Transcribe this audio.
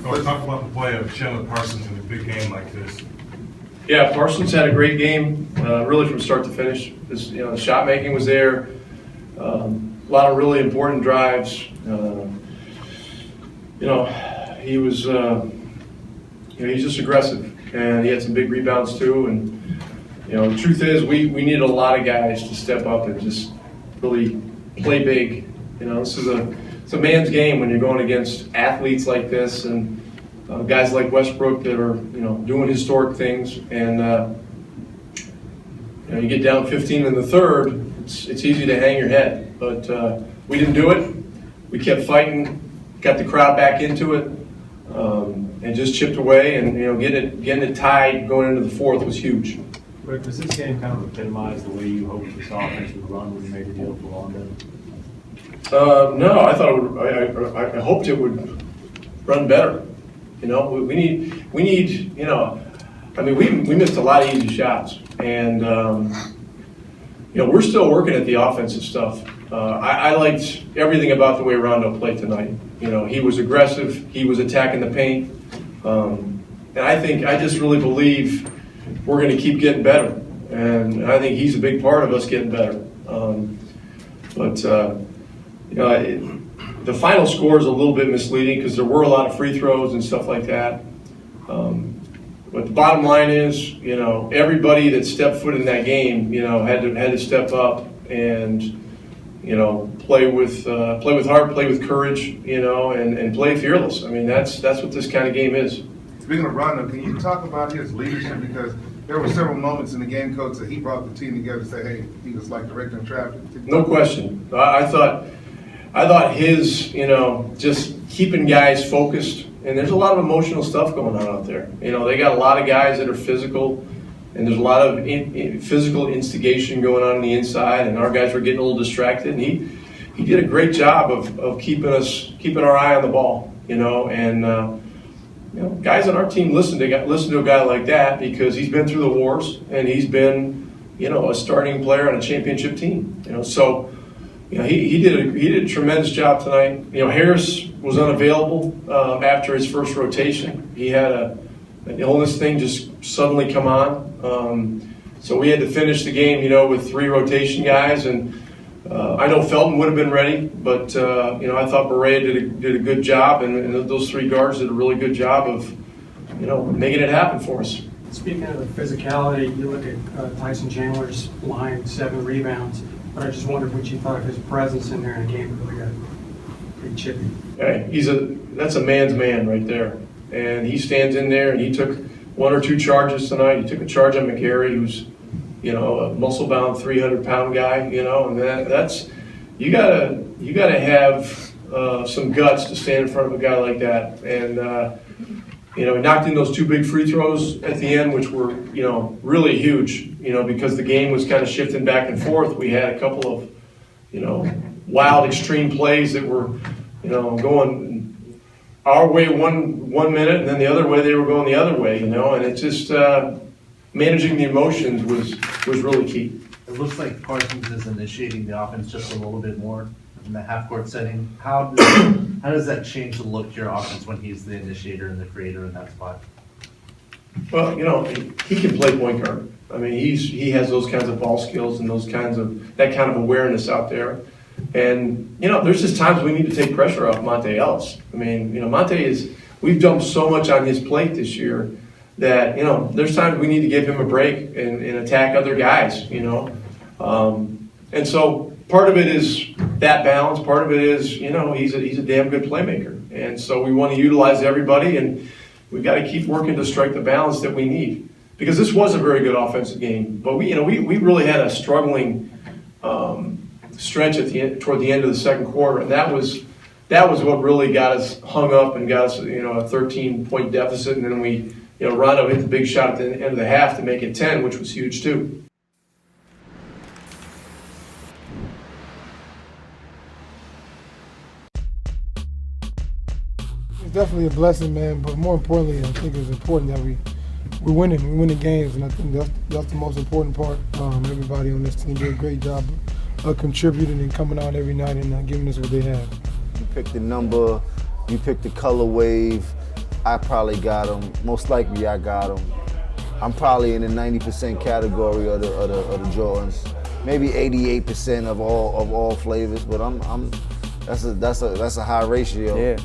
Coach, talk about the play of Chandler Parsons in a big game like this. Yeah, Parsons had a great game, really from start to finish. The shot making was there. A lot of really important drives. He was, he's just aggressive, and he had some big rebounds too. And the truth is, we need a lot of guys to step up and just really play big. It's a man's game when you're going against athletes like this and guys like Westbrook that are doing historic things. And you get down 15 in the third, it's easy to hang your head. But we didn't do it. We kept fighting, got the crowd back into it, and just chipped away. And getting it tied going into the fourth was huge. Rick, does this game kind of epitomize the way you hoped this offense would run when you made the deal for Rondo? No, I thought it would. I hoped it would run better. We need. We missed a lot of easy shots, and we're still working at the offensive stuff. I liked everything about the way Rondo played tonight. He was aggressive. He was attacking the paint, and I just really believe we're going to keep getting better, and I think he's a big part of us getting better. The final score is a little bit misleading because there were a lot of free throws and stuff like that. But the bottom line is, everybody that stepped foot in that game, had to step up and, play with heart, play with courage, and play fearless. I mean, that's what this kind of game is. Speaking of Rondo, can you talk about his leadership? Because there were several moments in the game, Coach, that he brought the team together to say, hey, he was like directing traffic. No question. I thought his, just keeping guys focused, and there's a lot of emotional stuff going on out there. They got a lot of guys that are physical, and there's a lot of physical instigation going on the inside, and our guys were getting a little distracted, and he did a great job of keeping our eye on the ball, and guys on our team listen to a guy like that because he's been through the wars, and he's been, a starting player on a championship team, so. He did a tremendous job tonight. Harris was unavailable after his first rotation. He had an illness thing just suddenly come on. So we had to finish the game, with 3 rotation guys. And I know Felton would have been ready, but I thought Barea did a good job, and those 3 guards did a really good job of, making it happen for us. Speaking of the physicality, you look at Tyson Chandler's line, 7 rebounds. But I just wondered what you thought of his presence in there in a game that really got pretty chippy. Hey, that's a man's man right there. And he stands in there, and he took 1 or 2 charges tonight. He took a charge on McGarry, who's, a muscle-bound 300-pound guy, and that's you gotta have some guts to stand in front of a guy like that. And he knocked in those 2 big free throws at the end, which were, really huge, because the game was kind of shifting back and forth. We had a couple of, wild extreme plays that were, going our way one minute, and then the other way they were going the other way, and it's just managing the emotions was really key. It looks like Parsons is initiating the offense just a little bit more in the half-court setting. How does that change the look to your offense when he's the initiator and the creator in that spot? Well, he can play point guard. I mean, he has those kinds of ball skills and that kind of awareness out there. And there's just times we need to take pressure off Monte Ellis. I mean, Monte we've dumped so much on his plate this year that there's times we need to give him a break and attack other guys. And so part of it is that balance. Part of it is he's a damn good playmaker, and so we want to utilize everybody, and we've got to keep working to strike the balance that we need, because this was a very good offensive game, but we really had a struggling stretch toward the end of the second quarter, and that was what really got us hung up and got us a 13-point deficit, and then we Rondo hit the big shot at the end of the half to make it 10, which was huge too. It's definitely a blessing, man. But more importantly, I think it's important that we're winning. We're winning games, and I think that's the most important part. Everybody on this team did a great job of contributing and coming out every night and giving us what they have. You picked the number, you picked the color wave. I probably got them. Most likely, I got them. I'm probably in the 90% category of the Jordans. Maybe 88% of all flavors, but that's a high ratio. Yeah.